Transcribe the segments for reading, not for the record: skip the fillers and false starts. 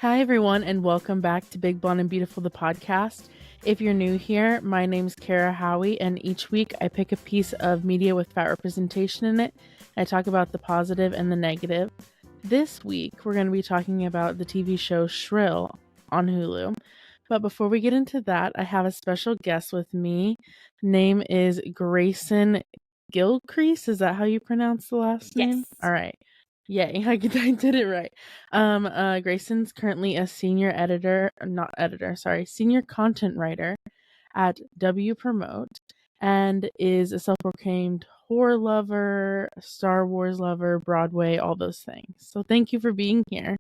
Hi, everyone, and welcome back to Big Blonde and Beautiful, the podcast. If you're new here, my name's Kara Howie, and each week I pick a piece of media with fat representation in it. I talk about the positive and the negative. This week, we're going to be talking about the TV show Shrill on Hulu. But before we get into that, I have a special guest with me. Name is Grayson Gilcrease. Is that how you pronounce the last name? Yes. All right. Yay, I did it right. Grayson's currently a senior content writer at W Promote and is a self-proclaimed horror lover, Star Wars lover, Broadway, all those things. So thank you for being here.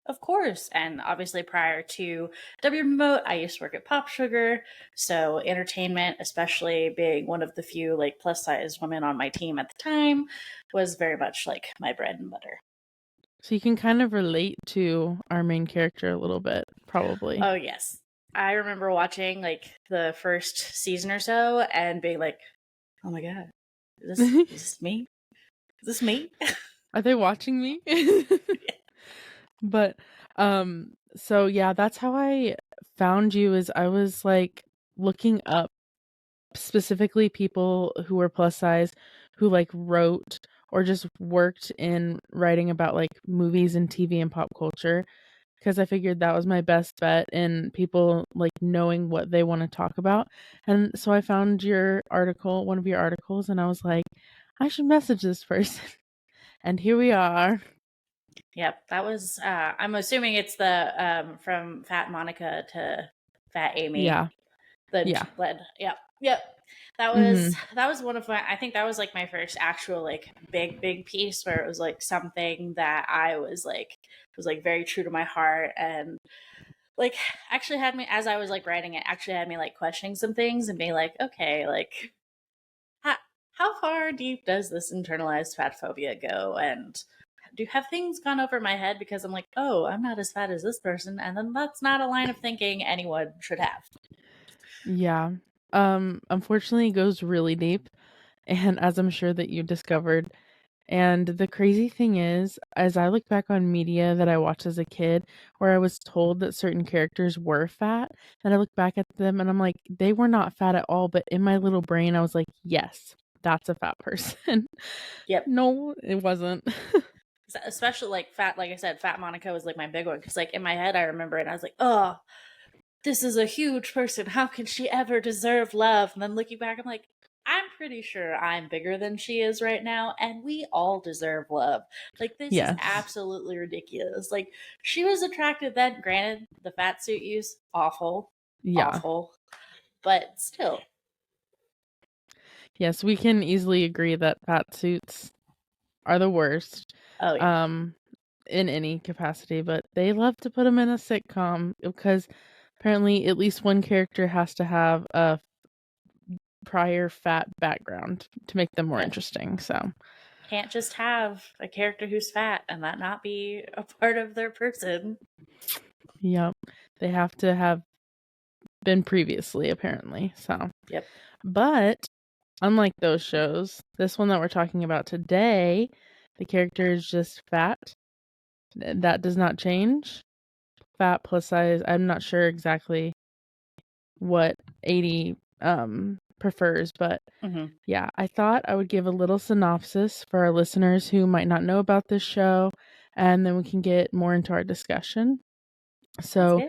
Of course. And obviously prior to W Remote, I used to work at Pop Sugar. So entertainment, especially being one of the few plus size women on my team at the time, was very much like my bread and butter. So you can kind of relate to our main character a little bit, probably. Oh, yes. I remember watching the first season or so and being like, oh my God, is this me? Is this me? Are they watching me? Yeah. But, so yeah, that's how I found you. Is I was looking up specifically people who were plus size who wrote or just worked in writing about movies and TV and pop culture, because I figured that was my best bet in people knowing what they want to talk about. And so I found one of your articles, and I was like, I should message this person. And here we are. Yep, that was. I'm assuming it's the from Fat Monica to Fat Amy. Yeah. Yep. That was one of my. I think that was my first actual big piece where it was something that I was very true to my heart, and actually had me, as I was writing it, actually had me questioning some things and being okay, how far deep does this internalized fat phobia go, and have things gone over my head because I'm oh, I'm not as fat as this person, and then that's not a line of thinking anyone should have. Yeah. Unfortunately, it goes really deep, and as I'm sure that you discovered. And the crazy thing is, as I look back on media that I watched as a kid, where I was told that certain characters were fat, and I look back at them and I'm like, they were not fat at all. But in my little brain, I was like, yes, that's a fat person. Yep. No, it wasn't. Especially fat, like I said, Fat Monica was my big one, because in my head I remember it and I was like, oh, this is a huge person, how can she ever deserve love? And then looking back, I'm like, I'm pretty sure I'm bigger than she is right now, and we all deserve love. This Yes. is absolutely ridiculous. She was attractive then, granted, the fat suit use, awful. Yeah. Awful. But still. Yes, we can easily agree that fat suits are the worst. Oh, yeah. In any capacity, but they love to put them in a sitcom because apparently at least one character has to have a prior fat background to make them more interesting. So can't just have a character who's fat and that not be a part of their person. Yep, they have to have been previously, apparently. So yep. But unlike those shows, this one that we're talking about today, the character is just fat. That does not change. Fat plus size. I'm not sure exactly what 80 prefers, but yeah, I thought I would give a little synopsis for our listeners who might not know about this show, and then we can get more into our discussion. So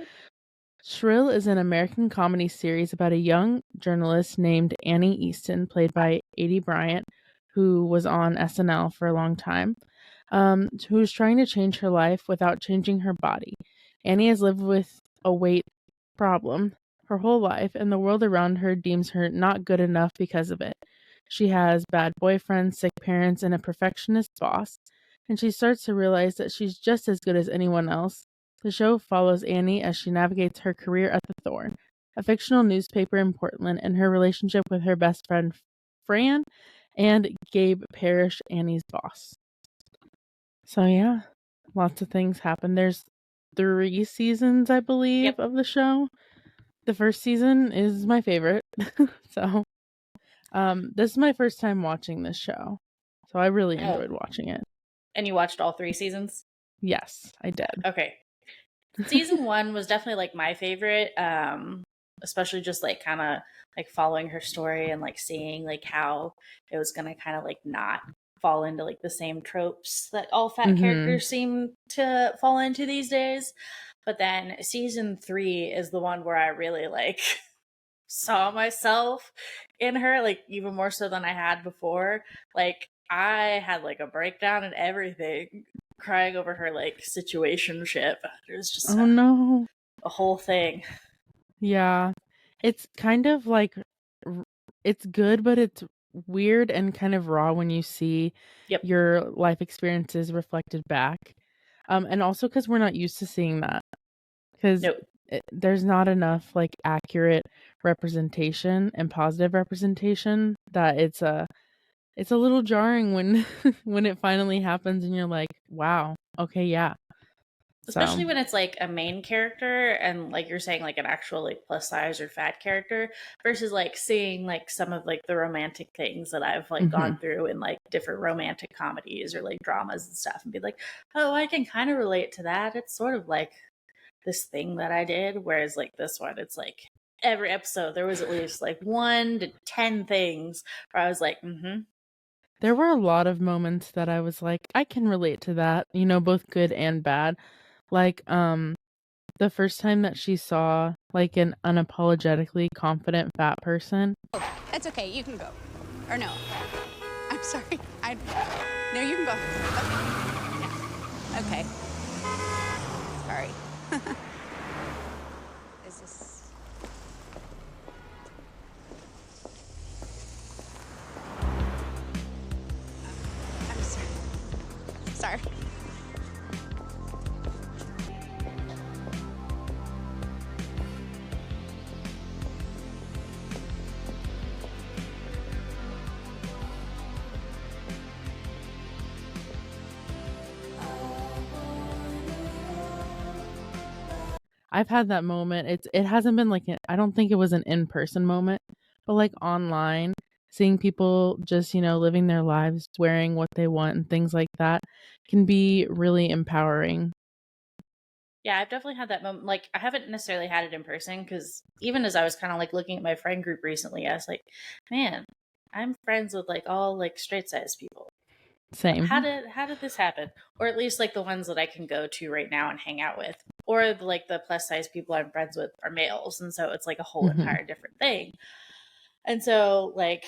Shrill is an American comedy series about a young journalist named Annie Easton, played by Aidy Bryant, who was on SNL for a long time, who is trying to change her life without changing her body. Annie has lived with a weight problem her whole life, and the world around her deems her not good enough because of it. She has bad boyfriends, sick parents, and a perfectionist boss, and she starts to realize that she's just as good as anyone else. The show follows Annie as she navigates her career at the Thorn, a fictional newspaper in Portland, and her relationship with her best friend Fran and Gabe Parrish, Annie's boss. So yeah, lots of things happen. There's 3 seasons, I believe, of the show. The first season is my favorite. So this is my first time watching this show, so I really enjoyed watching it. And you watched all 3 seasons? Yes, I did. Okay. Season 1 was definitely like my favorite, especially just like kind of like following her story and like seeing like how it was gonna kind of like not fall into like the same tropes that all fat Mhm. characters seem to fall into these days. But then season 3 is the one where I really like saw myself in her, like even more so than I had before. Like I had like a breakdown and everything, crying over her like situationship. It was just Oh, no. a whole thing. Yeah. It's kind of like r it's good, but it's weird and kind of raw when you see Yep. your life experiences reflected back. And also because 'cause we're not used to seeing that. 'Cause Nope. there's not enough, like, accurate representation and positive representation that it's a little jarring when when it finally happens and you're like, "Wow, okay, yeah." So Especially when it's like a main character and like you're saying like an actual like plus size or fat character versus like seeing like some of like the romantic things that I've like gone mhm. through in like different romantic comedies or like dramas and stuff and be like, oh, I can kind of relate to that. It's sort of like this thing that I did. Whereas like this one, it's like every episode there was at least like 1 to 10 things where I was like, mm-hmm. There were a lot of moments that I was like, "I can relate to that," both good and bad. Like, the first time that she saw, like, an unapologetically confident fat person. That's okay. You can go. Or no. I'm sorry. No, you can go. Okay. Yeah. Okay. Sorry. Is this... I'm sorry. Sorry. I've had that moment. It hasn't been like I don't think it was an in-person moment, but like online, seeing people just, living their lives, wearing what they want and things like that can be really empowering. Yeah, I've definitely had that moment. Like, I haven't necessarily had it in person because even as I was kind of like looking at my friend group recently, I was like, man, I'm friends with like all like straight size people. How Same. did this happen? Or at least like the ones that I can go to right now and hang out with, or like the plus size people I'm friends with are males, and so it's like a whole Mhm. entire different thing. And so, like,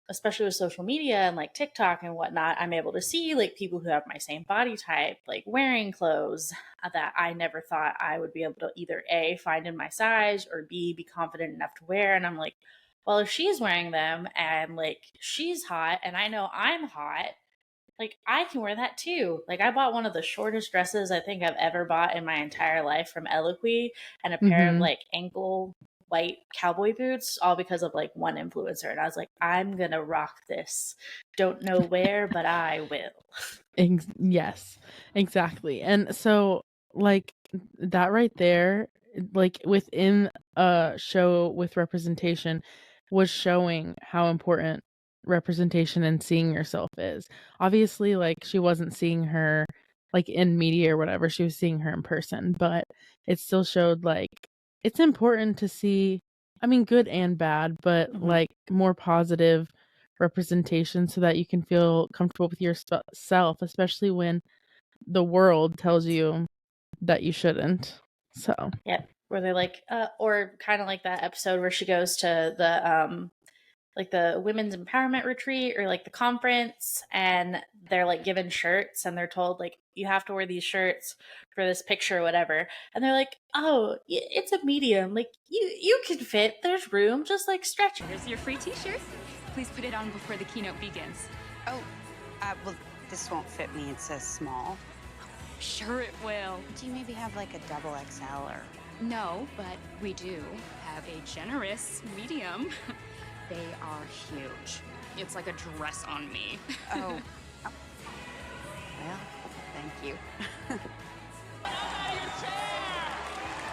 especially with social media and like TikTok and whatnot, I'm able to see like people who have my same body type, like wearing clothes that I never thought I would be able to either A, find in my size or B, be confident enough to wear. And I'm like, well, if she's wearing them and like she's hot and I know I'm hot, like I can wear that too. Like I bought one of the shortest dresses I think I've ever bought in my entire life from Eloquii and a pair of Mhm. like ankle white cowboy boots all because of like one influencer and I was like I'm going to rock this. Don't know where, but I will. Yes, exactly. And so, like, that right there, like, within a show with representation, was showing how important representation and seeing yourself is. Obviously, like, she wasn't seeing her, like, in media or whatever, she was seeing her in person, but it still showed, like, it's important to see, I mean, good and bad, but, Mhm. like, more positive representation so that you can feel comfortable with yourself, especially when the world tells you that you shouldn't. So, Yeah, where they're like or kind of like that episode where she goes to the like the women's empowerment retreat or like the conference and they're like given shirts and they're told like you have to wear these shirts for this picture or whatever and they're like oh it's a medium like you can fit there's room just like stretch it. Here's your free t-shirt. Please put it on before the keynote begins. Oh, well, this won't fit me. It says small. Sure it will. Do you maybe have like a double XL or... No, but we do have a generous medium. They are huge. It's like a dress on me. Oh. Oh. Well, thank you.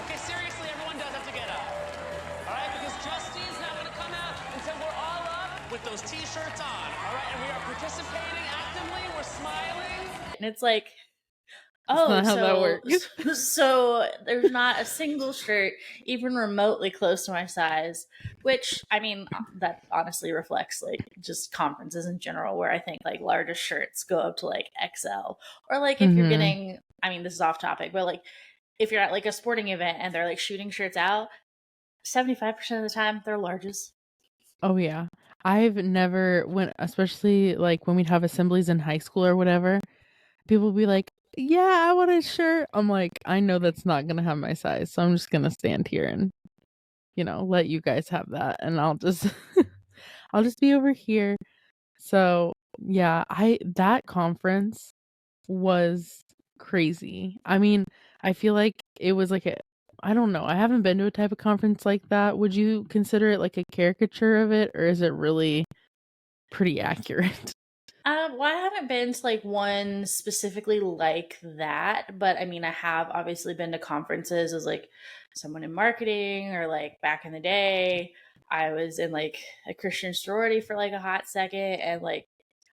Okay, seriously, everyone does have to get up. All right, because Justine's not going to come out until we're all up with those t-shirts on. All right, and we are participating actively. We're smiling. And it's like That's Oh, not how that works. so there's not a single shirt even remotely close to my size, which I mean that honestly reflects like just conferences in general, where I think like largest shirts go up to like XL, or like if you're getting, I mean this is off topic, but like if you're at like a sporting event and they're like shooting shirts out, 75% of the time they're larges. Oh yeah. I've never when especially like when we'd have assemblies in high school or whatever, people would be like, "Yeah, I want a shirt." I'm like, "I know that's not going to have my size, so I'm just going to stand here and, let you guys have that and I'll just I'll just be over here." So, yeah, I that conference was crazy. I mean, I feel like it was like I don't know. I haven't been to a type of conference like that. Would you consider it like a caricature of it, or is it really pretty accurate? Well, I haven't been to like one specifically like that, but I mean, I have obviously been to conferences as like someone in marketing, or like back in the day, I was in like a Christian sorority for like a hot second, and like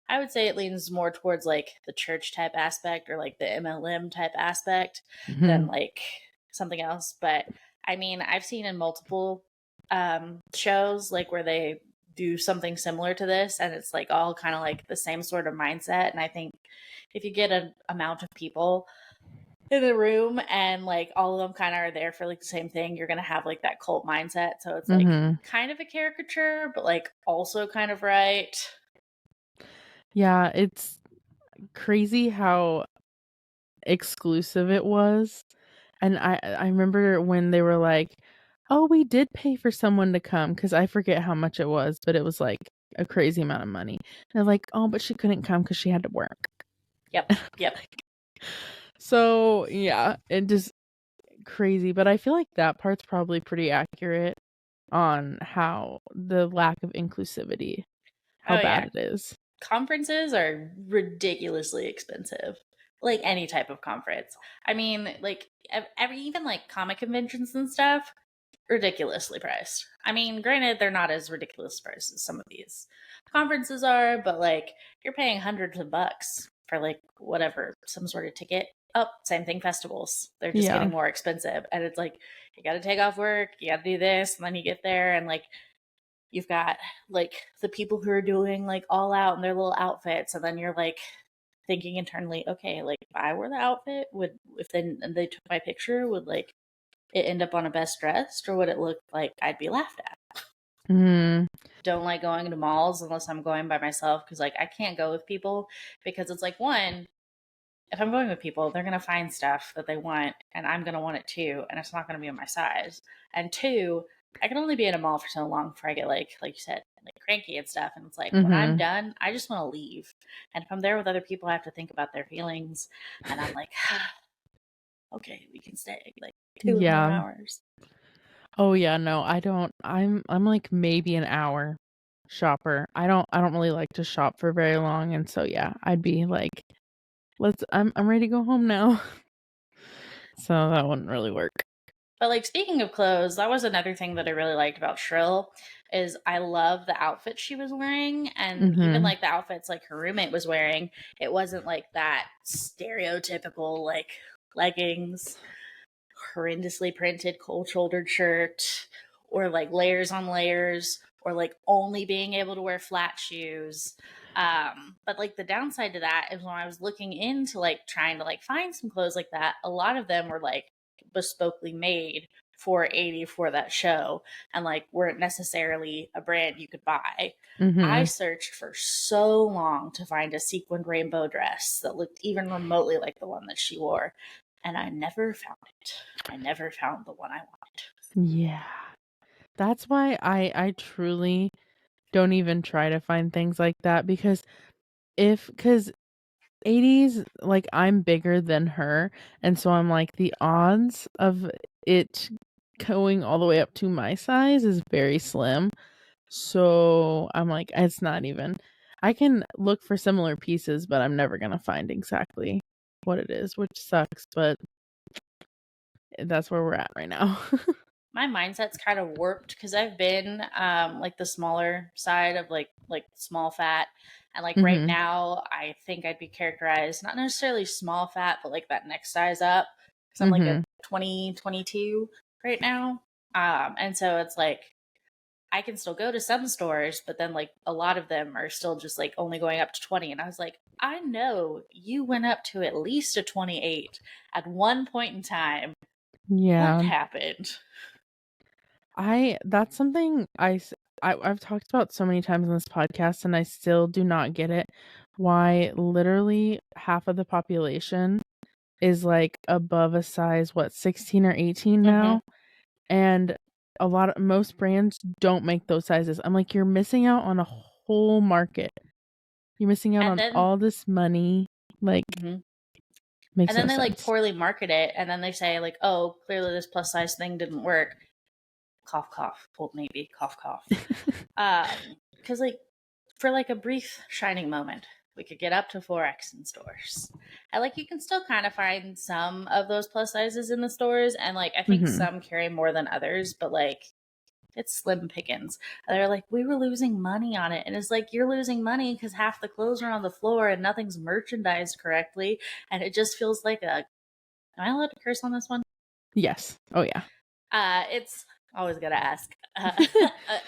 I would say it leans more towards like the church type aspect, or like the MLM type aspect than Mhm. like something else. But I mean, I've seen in multiple shows like where they do something similar to this, and it's like all kind of like the same sort of mindset. And I think if you get an amount of people in the room and like all of them kind of are there for like the same thing, you're gonna have like that cult mindset. So it's like Mhm. kind of a caricature, but like also kind of right. Yeah, it's crazy how exclusive it was. And I remember when they were like, "Oh, we did pay for someone to come," because I forget how much it was, but it was like a crazy amount of money. They're like, "Oh, but she couldn't come because she had to work." Yep. So yeah, it just crazy. But I feel like that part's probably pretty accurate on how the lack of inclusivity, how Oh yeah, bad it is. conferences are ridiculously expensive. Like any type of conference. I mean, like every even like comic conventions and stuff, ridiculously priced. I mean, granted, they're not as ridiculous priced as some of these conferences are, but like you're paying hundreds of bucks for like whatever, some sort of ticket. Oh, same thing, festivals. They're just Yeah. getting more expensive. And it's like, you got to take off work, you got to do this, and then you get there, and like you've got like the people who are doing like all out in their little outfits, and then you're like thinking internally, okay, like if I wore the outfit, would if then they took my picture, would like it end up on a best dressed, or would it look like I'd be laughed at? Mm, Don't like going to malls unless I'm going by myself, because like I can't go with people, because it's like, one, if I'm going with people, they're gonna find stuff that they want, and I'm gonna want it too, and it's not gonna be in my size. And two, I can only be in a mall for so long before I get like you said, like cranky and stuff. And it's like when I'm mhm. done, I just want to leave. And if I'm there with other people, I have to think about their feelings, and I'm like, okay, we can stay like 2 more Yeah. hours. Oh yeah, no, I don't. I'm like maybe an hour shopper. I don't really like to shop for very long, and so yeah, I'd be like, I'm ready to go home now. So that wouldn't really work. But like speaking of clothes, that was another thing that I really liked about Shrill, is I love the outfit she was wearing, and even Mhm. like the outfits like her roommate was wearing. It wasn't like that stereotypical like leggings, horrendously printed cold shouldered shirt, or like layers on layers, or like only being able to wear flat shoes. But like the downside to that is when I was looking into like trying to like find some clothes like that, a lot of them were like bespokely made for 80 for that show, and like weren't necessarily a brand you could buy. I Mhm. searched for so long to find a sequined rainbow dress that looked even remotely like the one that she wore, and I never found it. I never found the one I wanted. Yeah. That's why I truly don't even try to find things like that because if cuz 80s like I'm bigger than her and so I'm like the odds of it going all the way up to my size is very slim. So I'm like it's not even. I can look for similar pieces but I'm never going to find exactly what it is, which sucks, but that's where we're at right now. My mindset's kind of warped because I've been like the smaller side of like small fat, And like right now, I think I'd be characterized not necessarily small fat, but like that next size up. Because I'm like a 22 right now. And so it's like I can still go to some stores, but then like a lot of them are still just like only going up to 20. And I was like, I know you went up to at least a 28 at one point in time. Yeah. What happened? That's something I've talked about so many times on this podcast, and I still do not get it. Why literally half of the population is like above a size, 16 or 18 now? And most brands don't make those sizes. I'm like, you're missing out on a whole market. You're missing out on all this money. Like, makes and then no they sense. like poorly market it, and then they say like, oh, clearly this plus size thing didn't work. Cough, cough. Well, maybe cough, cough. Because like for like a brief shining moment, we could get up to 4X in stores. And like you can still kind of find some of those plus sizes in the stores, and like I think some carry more than others, but like it's slim pickings. And they're like, we were losing money on it. And it's like, you're losing money because half the clothes are on the floor and nothing's merchandised correctly. And it just feels like am I allowed to curse on this one? Yes. Oh, yeah. It's always got to ask.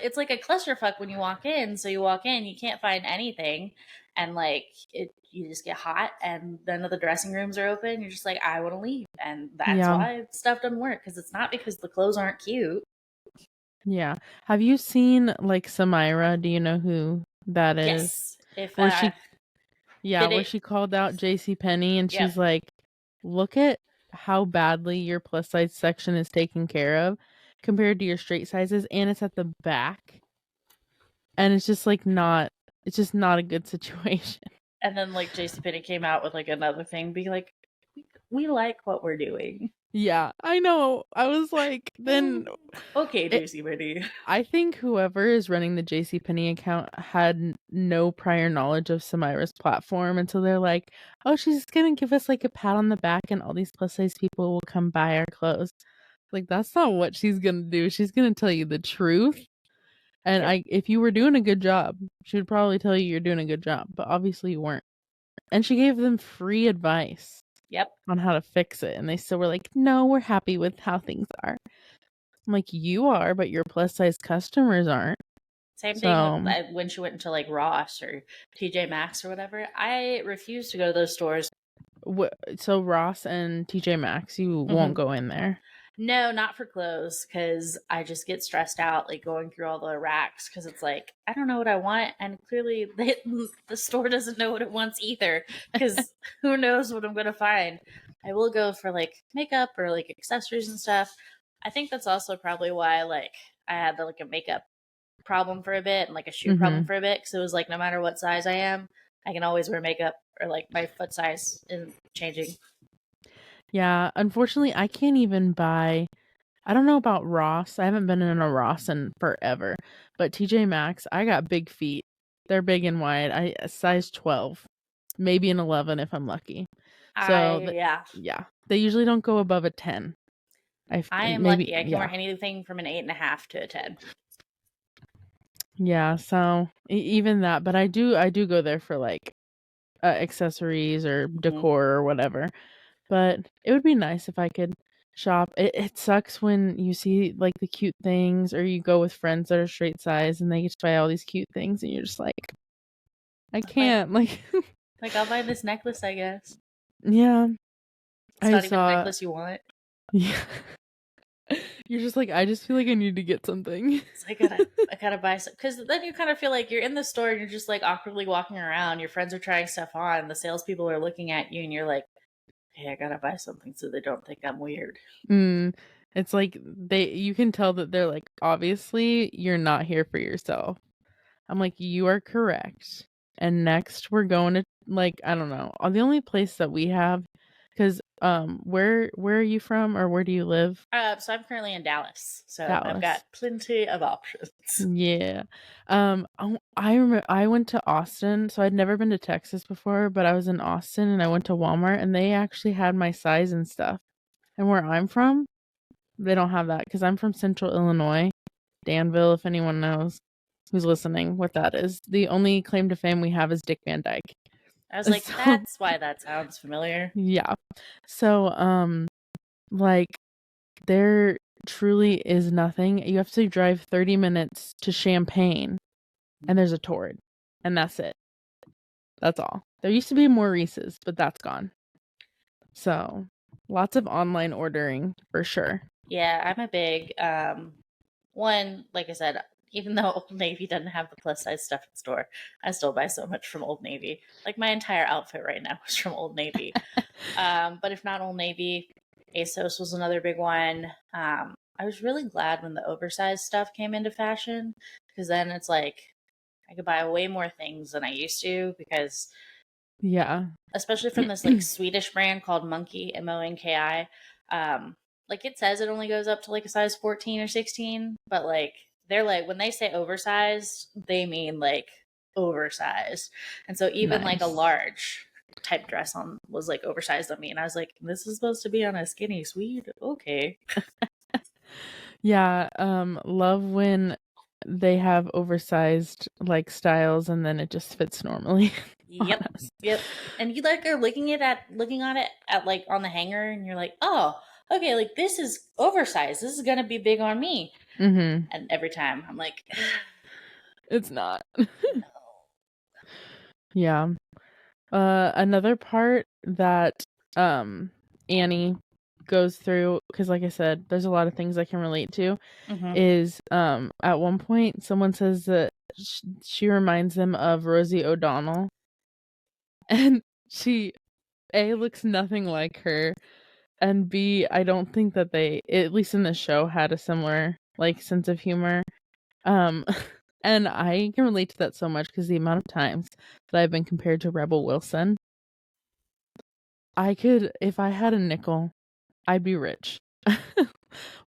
It's like a clusterfuck when you walk in. So you walk in, you can't find anything. And like, you just get hot, and none of the dressing rooms are open. You're just like, I want to leave. And that's why stuff doesn't work. Because it's not because the clothes aren't cute. Yeah. Have you seen like Samira? Do you know who that is? Yes. Where she called out JCPenney, and she's like, look at how badly your plus size section is taken care of compared to your straight sizes, and it's at the back. And it's just like it's just not a good situation. And then like JCPenney came out with like another thing, being like, we like what we're doing. Yeah, I know. I was like, then okay, JCPenney. I think whoever is running the JCPenney account had no prior knowledge of Samira's platform until they're like, oh, she's gonna give us like a pat on the back and all these plus size people will come buy our clothes. Like, that's not what she's gonna do. She's gonna tell you the truth. And if you were doing a good job, she would probably tell you you're doing a good job, but obviously you weren't. And she gave them free advice. On how to fix it, and they still were like, no, we're happy with how things are. I'm like, you are, but your plus size customers aren't. Same thing with, when she went into like Ross or TJ Maxx or whatever. I refuse to go to those stores. So Ross and TJ Maxx, you won't go in there? No, not for clothes, because I just get stressed out like going through all the racks, because it's like, I don't know what I want, and clearly the store doesn't know what it wants either, because who knows what I'm going to find. I will go for like makeup or like accessories and stuff. I think that's also probably why like I had like a makeup problem for a bit and like a shoe problem for a bit, because it was like no matter what size I am, I can always wear makeup, or like my foot size isn't changing. Yeah, unfortunately, I can't even buy. I don't know about Ross. I haven't been in a Ross in forever. But TJ Maxx, I got big feet. They're big and wide. I size 12, maybe an 11 if I'm lucky. So yeah, they usually don't go above a 10. I am lucky. I can wear anything from an 8.5 to a 10. Yeah, so even that, but I do go there for like accessories or decor or whatever. But it would be nice if I could shop. It sucks when you see like the cute things, or you go with friends that are straight size and they get to buy all these cute things, and you're just like, I can't. Like I'll buy this necklace, I guess. Yeah. It's not even a necklace you want. Yeah. You're just like, I just feel like I need to get something. So I gotta buy some, because then you kind of feel like you're in the store and you're just like awkwardly walking around. Your friends are trying stuff on. The salespeople are looking at you, and you're like, hey, I gotta buy something so they don't think I'm weird. It's like you can tell that they're like, obviously you're not here for yourself. I'm like, you are correct. And next we're going to like, I don't know. The only place that we have, because where are you from, or where do you live? So I'm currently in Dallas, so I've got plenty of options. Yeah. I remember I went to Austin, so I'd never been to Texas before, but I was in Austin and I went to Walmart, and they actually had my size and stuff. And where I'm from, they don't have that, because I'm from Central Illinois, Danville, if anyone knows. who's listening what that is. The only claim to fame we have is Dick Van Dyke. I was like, So- that's why that sounds familiar. Yeah. So, like, there truly is nothing. You have to drive 30 minutes to Champaign, and there's a Torrid, and that's it. That's all. There used to be more Reese's, but that's gone. So, lots of online ordering for sure. Yeah, I'm a big one. Like I said, even though Old Navy doesn't have the plus size stuff in store, I still buy so much from Old Navy. Like my entire outfit right now is from Old Navy. But if not Old Navy, ASOS was another big one. I was really glad when the oversized stuff came into fashion, because then it's like I could buy way more things than I used to, because Yeah. especially from this like Swedish brand called Monkey, Monki. Like it says it only goes up to like a size 14 or 16, but like they're like, when they say oversized, they mean like oversized. And so even like a Nice. large type dress on was like oversized on me, and I was like, this is supposed to be on a skinny Swede? Okay. Yeah, love when they have oversized like styles and then it just fits normally. on Yep. us. Yep. And you like are looking on it at like on the hanger, and you're like, oh, okay, like this is oversized. This is gonna be big on me. Mhm. And every time I'm like, It's not. no. Yeah. Another part that Annie goes through, because like I said, there's a lot of things I can relate to, Mhm. is at one point someone says that she reminds them of Rosie O'Donnell, and she A, looks nothing like her, and B, I don't think that they, at least in the show, had a similar like sense of humor. And I can relate to that so much because the amount of times that I've been compared to Rebel Wilson, I could, if I had a nickel, I'd be rich.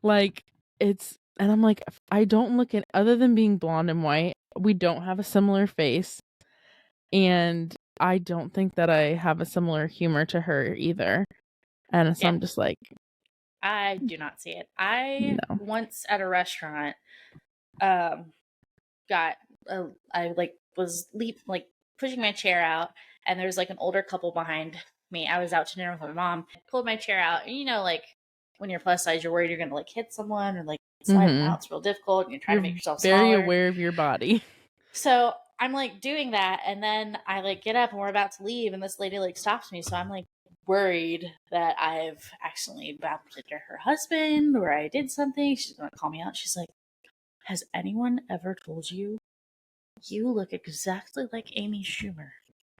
Like, and I'm like, I don't look at, other than being blonde and white, we don't have a similar face. And I don't think that I have a similar humor to her either. And so Yeah. I'm just like, I do not see it. I no. once at a restaurant got I like was pushing my chair out, and there's like an older couple behind me. I was out to dinner with my mom. I pulled my chair out, and you know, like when you're plus size, you're worried you're gonna like hit someone or like slide them Mhm. out. It's real difficult, and you're trying to make yourself very smaller. aware of your body. So I'm like doing that, and then I like get up and we're about to leave, and this lady like stops me. So I'm like worried that I've accidentally bumped into her husband or I did something. She's gonna call me out. She's like, has anyone ever told you you look exactly like Amy Schumer?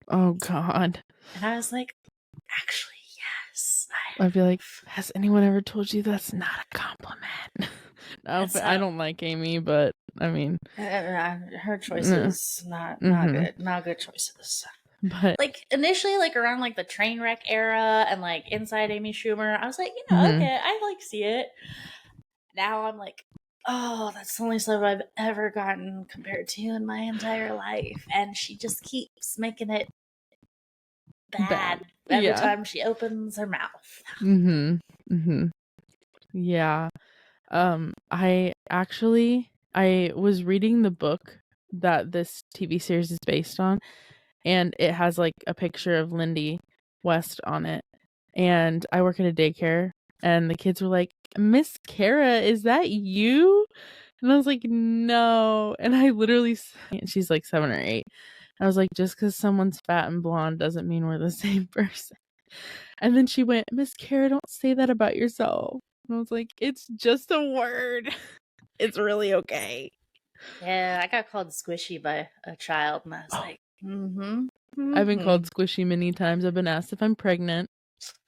Oh God. And I was like, actually, yes. I'd be like, has anyone ever told you that's not a compliment? No, And so- I don't like Amy, but I mean, her choices not Mhm. good, not good choices. but Like initially, like around like the train wreck era and like inside Amy Schumer, I was like, you know, Mhm. okay, I like see it. Now I'm like, oh, that's the only celeb I've ever gotten compared to in my entire life, and she just keeps making it bad every Yeah. time she opens her mouth. Mhm. Mhm. Yeah. I was reading the book that this TV series is based on, and it has like a picture of Lindy West on it. And I work at a daycare, and the kids were like, "Miss Kara, is that you?" And I was like, "No." And I literally, and she's like 7 or 8. I was like, just because someone's fat and blonde doesn't mean we're the same person. And then she went, "Miss Kara, don't say that about yourself." And I was like, it's just a word. It's really okay. Yeah, I got called squishy by a child, and I was like, I've been called squishy many times. I've been asked if I'm pregnant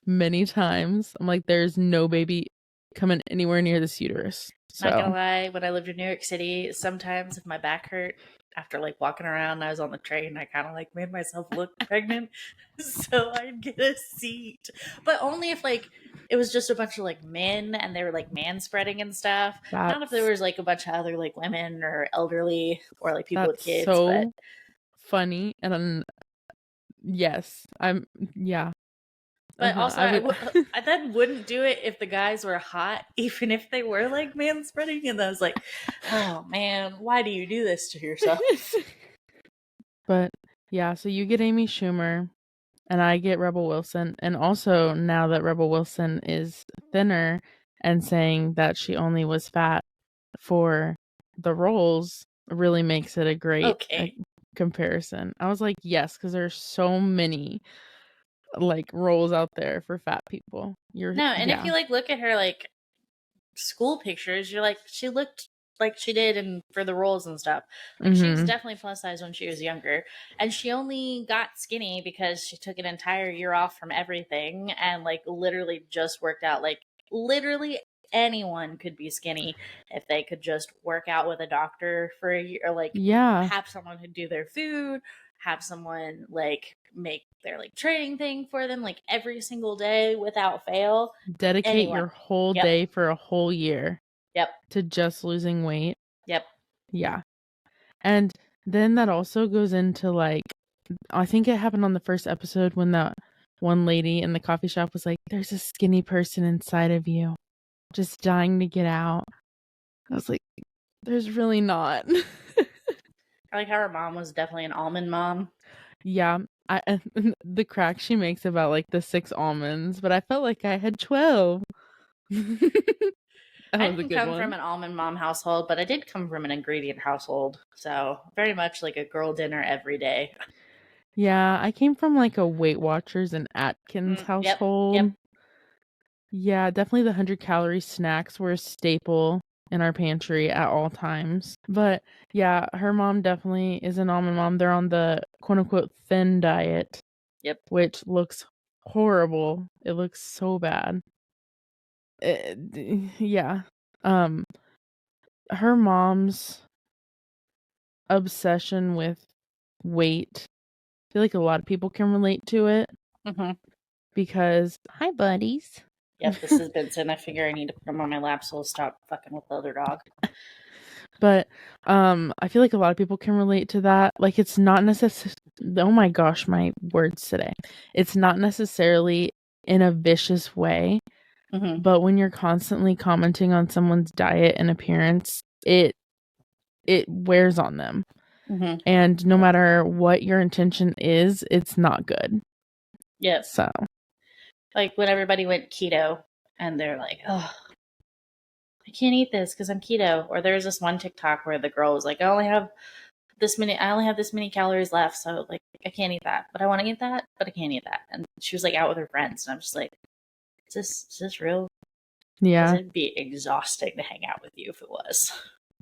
many times. I'm like, there's no baby coming anywhere near this uterus. Not gonna So lie, when I lived in New York City, sometimes if my back hurt after like walking around and I was on the train, I kind of like made myself look pregnant, so I'd get a seat. But only if like it was just a bunch of like men and they were like man spreading and stuff. Not if there was like a bunch of other like women or elderly or like people with that's kids. so But funny. And yes, yeah. But also, I would. I then wouldn't do it if the guys were hot, even if they were like man spreading. And I was like, oh man, why do you do this to yourself? But yeah, so you get Amy Schumer, and I get Rebel Wilson. And also, now that Rebel Wilson is thinner and saying that she only was fat for the roles, really makes it a great comparison. I was like, yes, because there's so many like roles out there for fat people. If you like look at her like school pictures, you're like, she looked like she did and for the roles and stuff. Like she was definitely plus size when she was younger, and she only got skinny because she took an entire year off from everything and like literally just worked out. Like literally anyone could be skinny if they could just work out with a doctor for a year, or like have someone who do their food, have someone like make their like training thing for them like every single day without fail. Dedicate your whole day for a whole year. To just losing weight. Yeah. And then that also goes into like, I think it happened on the first episode when that one lady in the coffee shop was like, there's a skinny person inside of you just dying to get out. I was like, there's really not. I like how her mom was definitely an almond mom. Yeah. The crack she makes about like the 6 almonds, but I felt like I had 12. I didn't come from an almond mom household, but I did come from an ingredient household. So very much like a girl dinner every day. Yeah, I came from like a Weight Watchers and Atkins household. Yeah, definitely the 100-calorie snacks were a staple in our pantry at all times. But yeah, her mom definitely is an almond mom. They're on the quote-unquote thin diet. Which looks horrible. It looks so bad. Yeah. Her mom's obsession with weight, I feel like a lot of people can relate to it. Because, hi buddies. Yep, this is Benson. I figure I need to put him on my lap so he'll stop fucking with the other dog. But I feel like a lot of people can relate to that. Like, it's not necessarily, oh my gosh, my words today. It's not necessarily in a vicious way. But when you're constantly commenting on someone's diet and appearance, it wears on them. And no matter what your intention is, it's not good. So like when everybody went keto and they're like, oh, I can't eat this because I'm keto. Or there's this one TikTok where the girl was like, I only have this many calories left, so like I can't eat that. But I want to eat that, but I can't eat that. And she was like out with her friends, and I'm just like, is this real? Yeah. It'd be exhausting to hang out with you if it was.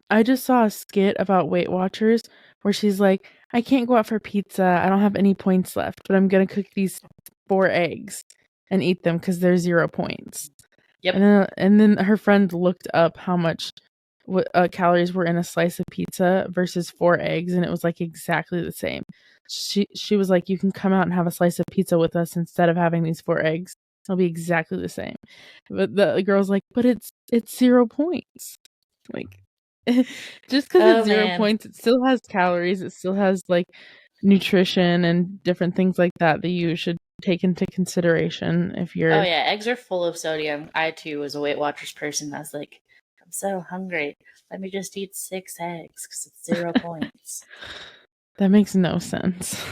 I just saw a skit about Weight Watchers where she's like, I can't go out for pizza. I don't have any points left, but I'm going to cook these 4 eggs and eat them because they're 0 points. And then her friend looked up how much calories were in a slice of pizza versus 4 eggs, and it was like exactly the same. She was like, you can come out and have a slice of pizza with us instead of having these 4 eggs. It'll be exactly the same. But the girl's like, but it's 0 points. Like, just because it's 0 points, it still has calories. It still has like nutrition and different things like that you should take into consideration if you're. Oh yeah, eggs are full of sodium. I too was a Weight Watchers person. I was like, I'm so hungry. Let me just eat 6 eggs because it's 0 points. That makes no sense.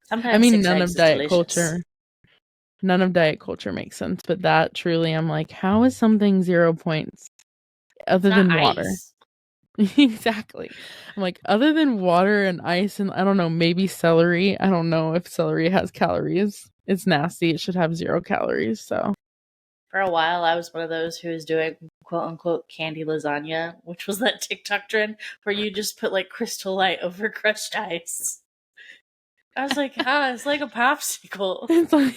Sometimes I mean, none of diet culture makes sense, but that truly, I'm like, how is something 0 points other than water? Exactly. I'm like, other than water and ice and I don't know, maybe celery. I don't know if celery has calories. It's nasty. It should have 0 calories. So for a while, I was one of those who was doing quote unquote candy lasagna, which was that TikTok trend where you just put like Crystal Light over crushed ice. I was like, it's like a popsicle. It's like...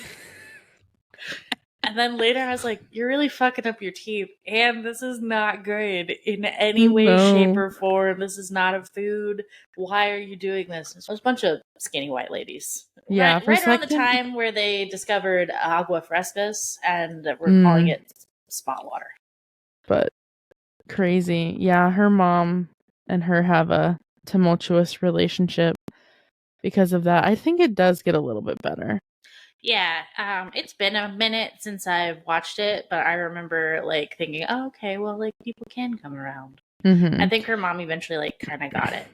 And then later I was like, you're really fucking up your teeth. And this is not good in any way, shape, or form. This is not a food. Why are you doing this? It was a bunch of skinny white ladies. Yeah, right around the time where they discovered agua frescas and we're calling it spa water. But crazy. Yeah, her mom and her have a tumultuous relationship because of that. I think it does get a little bit better. Yeah, it's been a minute since I've watched it, but I remember like thinking, oh, okay, well, like people can come around. I think her mom eventually like kind of got it.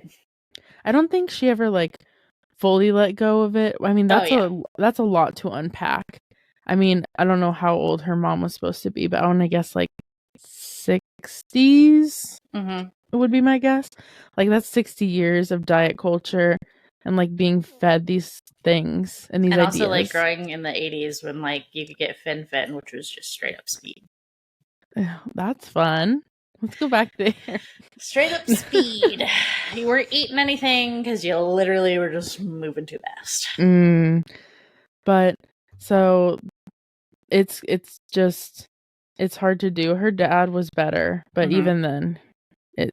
I don't think she ever like fully let go of it. I mean, that's yeah. a lot to unpack. I mean, I don't know how old her mom was supposed to be, but I want to guess like 60s would be my guess. Like that's 60 years of diet culture and like being fed these things and these And ideas. also like growing in the 80s when like you could get fin, which was just straight up speed. That's fun. Let's go back there. Straight up speed. You weren't eating anything because you literally were just moving too fast. But so it's just it's hard to do. Her dad was better, but even then, it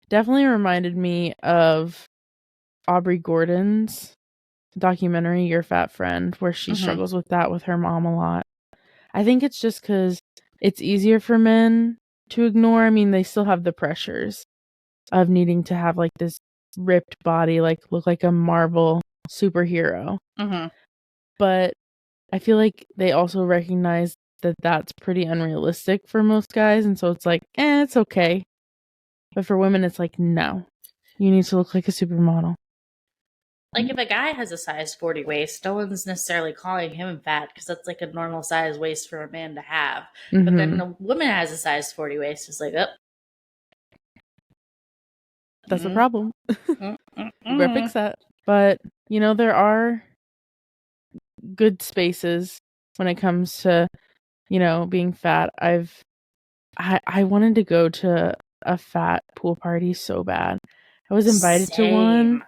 definitely reminded me of Aubrey Gordon's documentary Your Fat Friend, where she struggles with that with her mom a lot. I think it's just because it's easier for men to ignore. I mean, they still have the pressures of needing to have like this ripped body, like look like a Marvel superhero. But I feel like they also recognize that that's pretty unrealistic for most guys, and so it's like, it's okay. But for women, it's like, no, you need to look like a supermodel. Like if a guy has a size 40 waist, no one's necessarily calling him fat because that's like a normal size waist for a man to have. But then a woman has a size 40 waist, it's like, oh, that's a problem. We better fix that. But there are good spaces when it comes to being fat. I wanted to go to a fat pool party so bad. I was invited to one,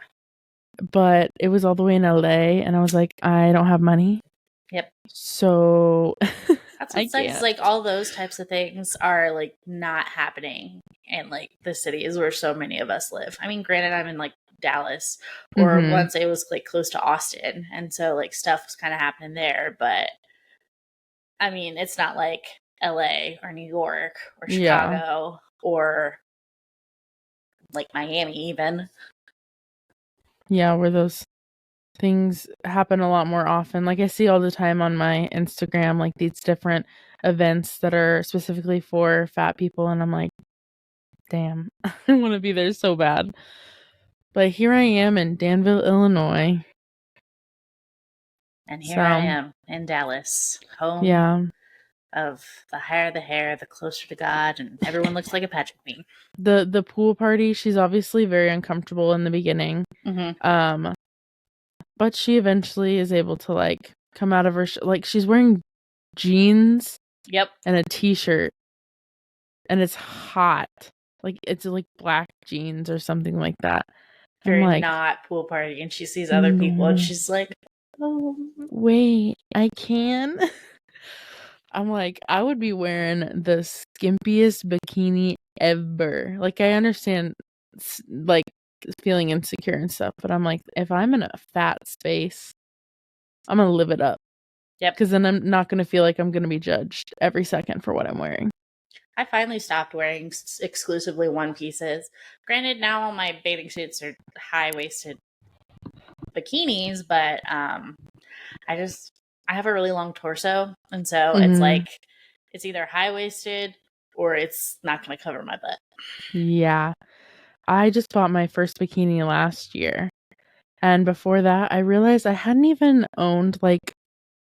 but it was all the way in LA, and I was like, I don't have money. Yep. So that's what sucks. Like all those types of things are like not happening in like the cities where so many of us live. I mean, granted, I'm in like Dallas, or once it was like close to Austin, and so like stuff was kind of happening there. But I mean, it's not like LA or New York or Chicago or like Miami even. Yeah, where those things happen a lot more often. Like I see all the time on my Instagram, like these different events that are specifically for fat people, and I'm like, damn, I want to be there so bad. But here I am in Danville, Illinois. And here I am in Dallas, home of the higher the hair, the closer to God, and everyone looks like a pageant queen. The pool party, she's obviously very uncomfortable in the beginning. But she eventually is able to like come out of her like she's wearing jeans and a t-shirt, and it's hot. Like it's like black jeans or something like that. Very like, not pool party, and she sees other people and she's like, oh wait, I can. I'm like, I would be wearing the skimpiest bikini ever. Like I understand like feeling insecure and stuff, but I'm like, if I'm in a fat space, I'm gonna live it up. Yep. Because then I'm not gonna feel like I'm gonna be judged every second for what I'm wearing. I finally stopped wearing exclusively one pieces. Granted, now all my bathing suits are high-waisted bikinis, but I have a really long torso, and so it's like it's either high-waisted or it's not going to cover my butt. Yeah. I just bought my first bikini last year. And before that, I realized I hadn't even owned like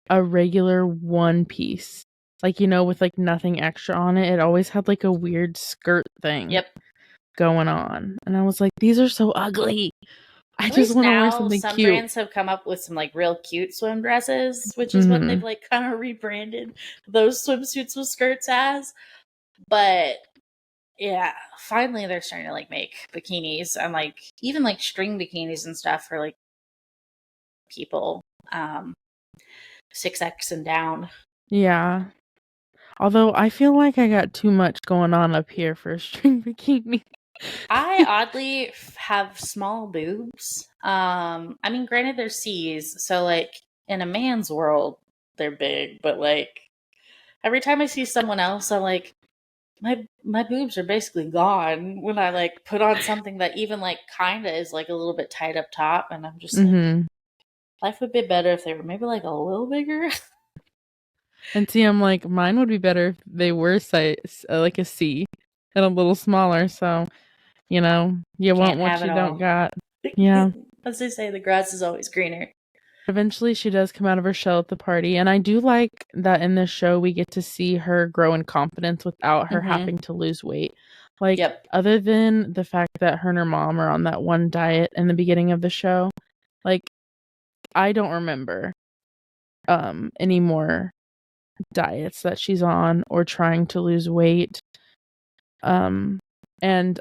a regular one piece. Like, with like nothing extra on it. It always had like a weird skirt thing going on. And I was like, these are so ugly. I just want to wear something some cute. Brands have come up with some like real cute swim dresses, which is what they've like kind of rebranded those swimsuits with skirts as. But yeah, finally they're starting to like make bikinis and like even like string bikinis and stuff for like people 6X and down. Yeah. Although I feel like I got too much going on up here for a string bikini. I oddly have small boobs. I mean, granted they're C's, so like in a man's world they're big, but like every time I see someone else, I'm like, my boobs are basically gone when I like put on something that even like kinda is like a little bit tight up top, and I'm just like, Life would be better if they were maybe like a little bigger. And see, I'm like, mine would be better if they were like a C and a little smaller. So, you want Can't what have it you all. don't got. Yeah. As they say, the grass is always greener. Eventually, she does come out of her shell at the party. And I do like that in this show, we get to see her grow in confidence without her having to lose weight. Like, other than the fact that her and her mom are on that one diet in the beginning of the show, like, I don't remember any more diets that she's on or trying to lose weight. And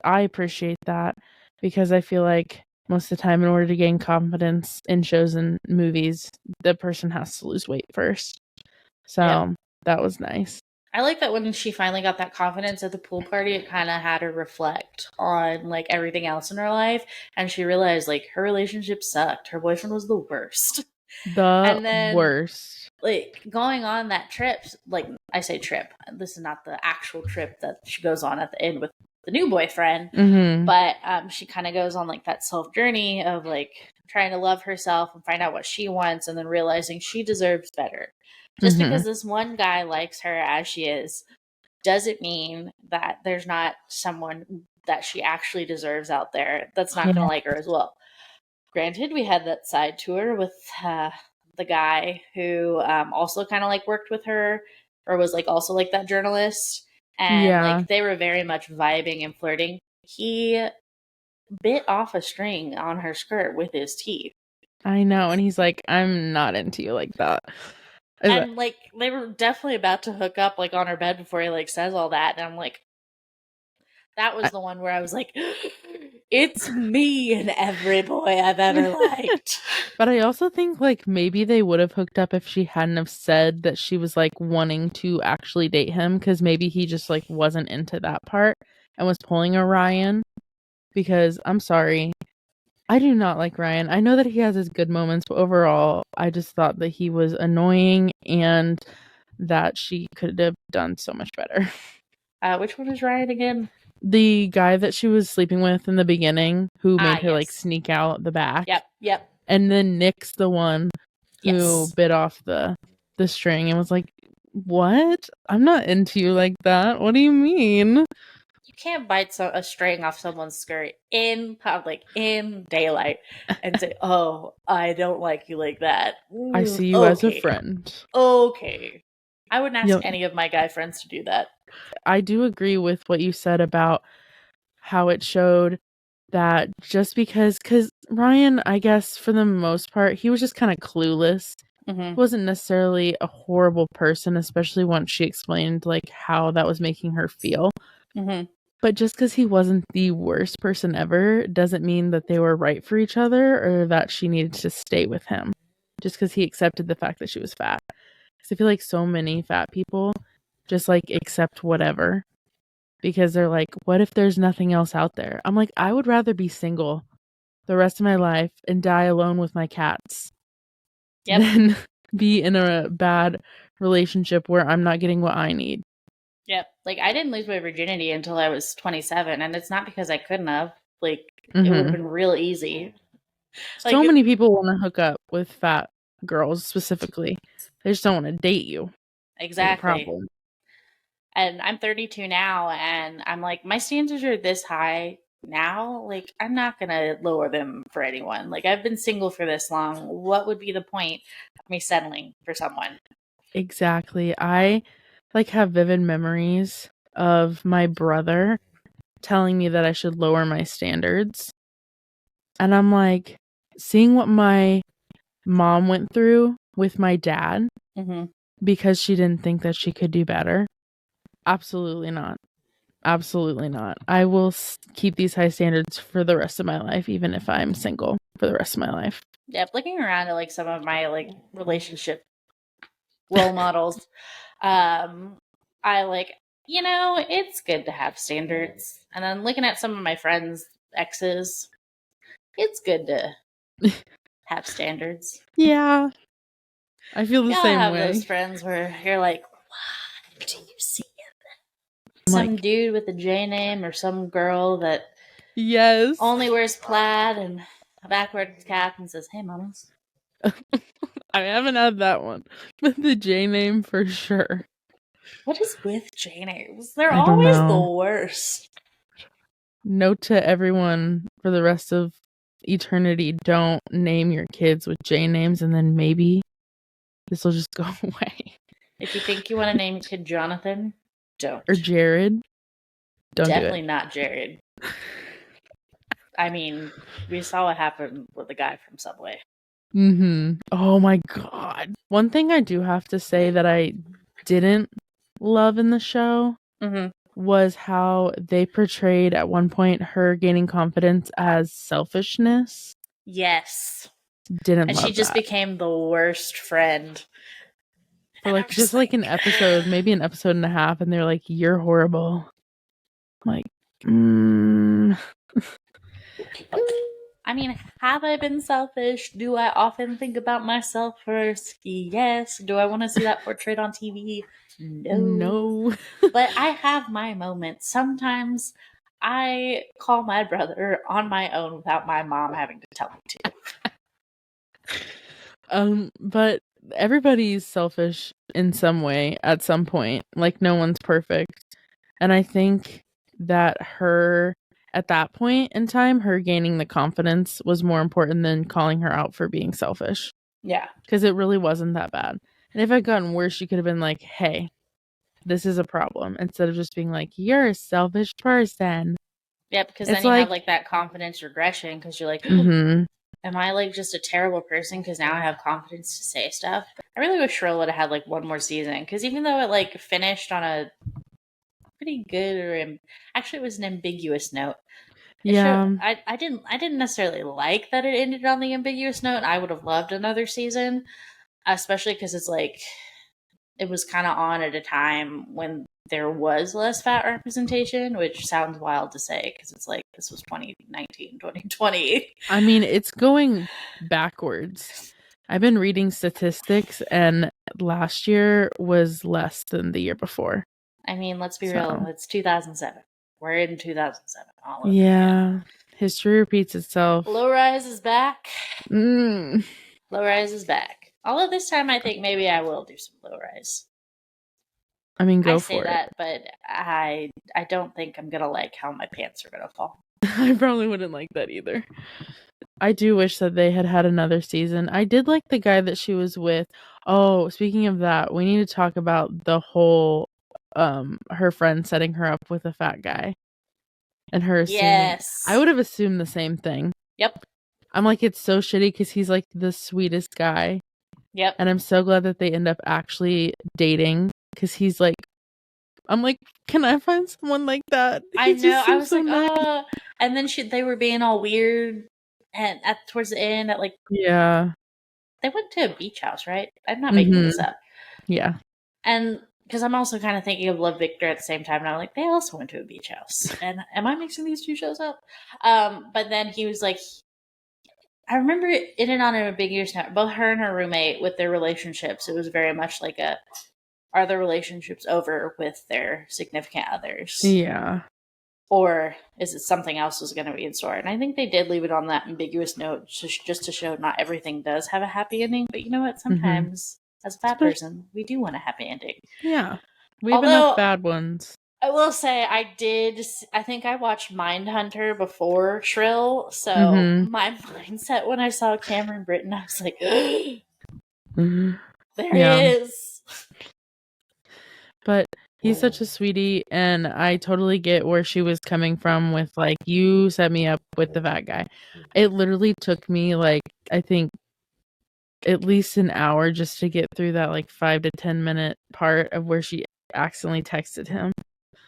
I appreciate that because I feel like most of the time in order to gain confidence in shows and movies, the person has to lose weight first. So that was nice. I like that when she finally got that confidence at the pool party, it kind of had her reflect on like everything else in her life. And she realized like her relationship sucked. Her boyfriend was the worst. And then, Worst. Like going on that trip, like I say trip, this is not the actual trip that she goes on at the end with the new boyfriend, but she kind of goes on like that self journey of like trying to love herself and find out what she wants and then realizing she deserves better. Just because this one guy likes her as she is doesn't mean that there's not someone that she actually deserves out there that's not going to like her as well. Granted, we had that side tour with the guy who also kind of like worked with her or was like also like that journalist. And like they were very much vibing and flirting. He bit off a string on her skirt with his teeth. I know. And he's like, I'm not into you like that. And like they were definitely about to hook up like on her bed before he like says all that. And I'm like, that was the one where I was like, it's me and every boy I've ever liked. But I also think like maybe they would have hooked up if she hadn't have said that she was like wanting to actually date him, because maybe he just like wasn't into that part and was pulling a Ryan. Because I'm sorry, I do not like Ryan. I know that he has his good moments, but overall, I just thought that he was annoying and that she could have done so much better. Which one is Ryan again? The guy that she was sleeping with in the beginning who made her like sneak out the back. Yep. And then Nick's the one who bit off the string and was like, what? I'm not into you like that. What do you mean? You can't bite a string off someone's skirt in public, in daylight, and say, oh, I don't like you like that. I see you as a friend. Okay. I wouldn't ask any of my guy friends to do that. I do agree with what you said about how it showed that just because Ryan, I guess for the most part, he was just kind of clueless. He wasn't necessarily a horrible person, especially once she explained like how that was making her feel. But just because he wasn't the worst person ever doesn't mean that they were right for each other or that she needed to stay with him just because he accepted the fact that she was fat. Because I feel like so many fat people just like accept whatever because they're like, what if there's nothing else out there? I'm like, I would rather be single the rest of my life and die alone with my cats than be in a bad relationship where I'm not getting what I need. Yep. Like, I didn't lose my virginity until I was 27, and it's not because I couldn't have. Like, it would have been real easy. Like, so many people want to hook up with fat girls specifically. They just don't want to date you. Exactly. And I'm 32 now, and I'm like, my standards are this high now. Like, I'm not going to lower them for anyone. Like, I've been single for this long. What would be the point of me settling for someone? Exactly. I like have vivid memories of my brother telling me that I should lower my standards. And I'm like, seeing what my mom went through with my dad because she didn't think that she could do better. Absolutely not. Absolutely not. I will keep these high standards for the rest of my life, even if I'm single for the rest of my life. Yeah, looking around at like some of my like relationship role models, I like, it's good to have standards. And then looking at some of my friends' exes, it's good to have standards. Yeah. I feel the same way. Those friends where you're like, what do you see in them? Some dude with a J name or some girl that only wears plaid and a backwards cap and says, hey, mamas. I haven't had that one, but the J name for sure. What is with J names? They're I don't always know. the worst. Note to everyone for the rest of eternity: don't name your kids with J names, and then maybe this will just go away. If you think you want to name your kid Jonathan, don't. Or Jared. Don't Definitely do it. not Jared. I mean, we saw what happened with the guy from Subway. Oh my god. One thing I do have to say that I didn't love in the show was how they portrayed at one point her gaining confidence as selfishness. Yes. Didn't and love she just that. became the worst friend. For And like I'm just like an episode, maybe an episode and a half, and they're like, "You're horrible." I'm like, I mean, have I been selfish? Do I often think about myself first? Yes. Do I want to see that portrayed on TV? No. But I have my moments. Sometimes I call my brother on my own without my mom having to tell me to. But everybody's selfish in some way at some point. Like, no one's perfect. And I think that her, at that point in time, her gaining the confidence was more important than calling her out for being selfish. Yeah. Because it really wasn't that bad. And if it had gotten worse, she could have been like, hey, this is a problem. Instead of just being like, you're a selfish person. Yeah, because It's then you like, have like that confidence regression because you're like, am I like just a terrible person because now I have confidence to say stuff? I really wish Shrill would have had like one more season because even though it like finished on a pretty good or actually it was an ambiguous note. Yeah. I didn't necessarily like that it ended on the ambiguous note. I would have loved another season, especially because it's like it was kind of on at a time when there was less fat representation, which sounds wild to say because it's like this was 2019, 2020. I mean, it's going backwards. I've been reading statistics, and last year was less than the year before. I mean, let's be real. It's 2007. We're in 2007. Yeah. History repeats itself. Low Rise is back. Low Rise is back. Although this time I think maybe I will do some Low Rise. I mean, go I for say it. that, but I don't think I'm gonna like how my pants are gonna fall. I probably wouldn't like that either. I do wish that they had had another season. I did like the guy that she was with. Oh, speaking of that, we need to talk about the whole her friend setting her up with a fat guy. And her assuming. Yes. I would have assumed the same thing. Yep. I'm like, it's so shitty because he's like the sweetest guy. Yep. And I'm so glad that they end up actually dating because he's like, I'm like, can I find someone like that? I know. I was so like, nice. Oh. And then they were being all weird, and towards the end, at like, yeah, they went to a beach house, right? I'm not making this up. Yeah. And because I'm also kind of thinking of Love Victor at the same time, and I'm like, they also went to a beach house. And am I mixing these two shows up? But then he was like, I remember it ended on an ambiguous note. Both her and her roommate with their relationships, it was very much like are the relationships over with their significant others? Yeah. Or is it something else was going to be in store? And I think they did leave it on that ambiguous note just to show not everything does have a happy ending. But you know what? Sometimes, as a fat person, we do want a happy ending. Yeah. We have enough bad ones. I will say I think I watched Mindhunter before Shrill. So my mindset when I saw Cameron Britton, I was like, there he is. But he's such a sweetie, and I totally get where she was coming from with, like, you set me up with the fat guy. It literally took me, like, I think at least an hour just to get through that, like, 5 to 10 minute part of where she accidentally texted him.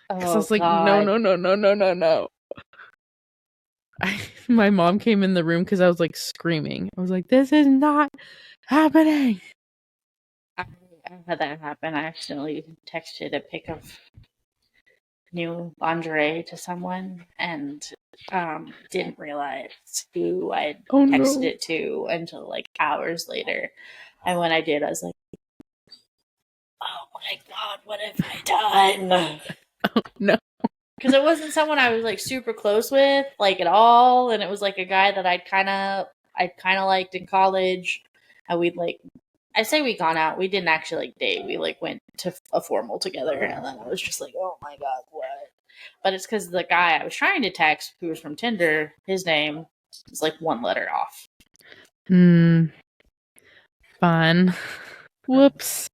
Because I was like, no. My mom came in the room because I was, like, screaming. I was like, this is not happening. I've had that happen. I accidentally texted a pic of new lingerie to someone and didn't realize who I texted it to until like hours later. And when I did, I was like, oh my God, what have I done? No. Because it wasn't someone I was like super close with, like at all. And it was like a guy that I'd kind of liked in college. how we'd like, I say we gone out. We didn't actually like date. We like went to a formal together, and then I was just like, oh my god, what? But it's because the guy I was trying to text, who was from Tinder, his name was like one letter off. Fun. Whoops.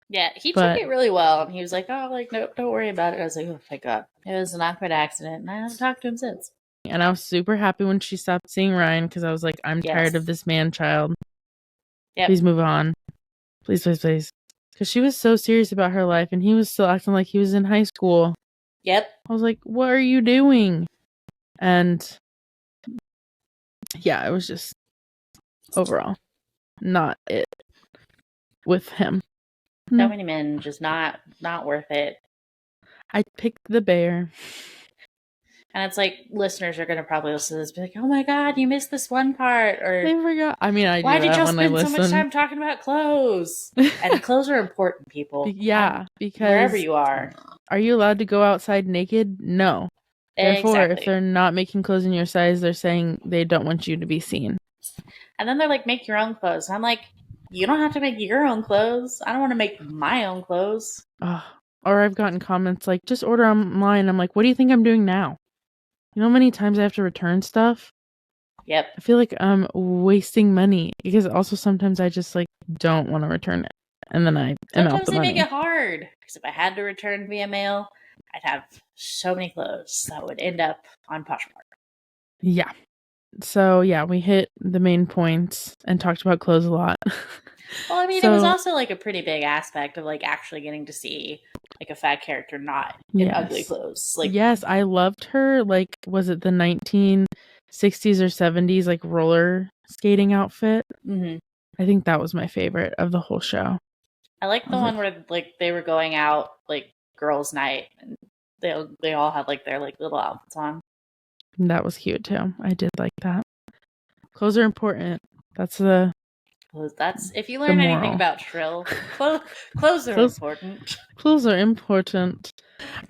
Yeah, he took it really well, and he was like, "Oh, like, nope, don't worry about it." I was like, "Oh my god, it was an awkward accident," and I haven't talked to him since. And I was super happy when she stopped seeing Ryan because I was like, I'm tired of this man child. Yep. Please move on. Please, please, please. Because she was so serious about her life, and he was still acting like he was in high school. Yep. I was like, what are you doing? And yeah, it was just overall not it with him. So many men, just not worth it. I picked the bear. And it's like, listeners are going to probably listen to this, be like, oh my god, you missed this one part. Or, they forgot. I mean, why did y'all spend so much time talking about clothes? And clothes are important, people. Yeah, because wherever you are you allowed to go outside naked? No. Therefore, if they're not making clothes in your size, they're saying they don't want you to be seen. And then they're like, make your own clothes. And I'm like, you don't have to make your own clothes. I don't want to make my own clothes. Or I've gotten comments like, just order online. I'm like, what do you think I'm doing now? You know how many times I have to return stuff? Yep. I feel like I'm wasting money because also sometimes I just like don't want to return it. And then I am out the money. Sometimes they make it hard. Because if I had to return via mail, I'd have so many clothes that would end up on Poshmark. Yeah. So yeah, we hit the main points and talked about clothes a lot. Well, I mean, it was also like a pretty big aspect of like actually getting to see like a fat character not in ugly clothes. Like, yes, I loved her. Like, was it the 1960s or 70s like roller skating outfit? Mm-hmm. I think that was my favorite of the whole show. I like the one where like they were going out like girls' night and they all had like their like little outfits on. That was cute too. I did like that. Clothes are important. That's the. That's if you learn anything about Shrill, clothes are important. Clothes are important.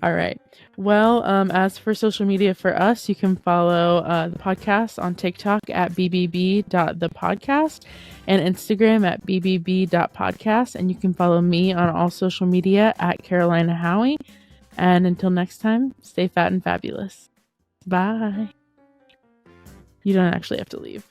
All right. Well, as for social media for us, you can follow the podcast on TikTok at bbb.thepodcast and Instagram at bbb.podcast. And you can follow me on all social media at Carolina Howie. And until next time, stay fat and fabulous. Bye. You don't actually have to leave.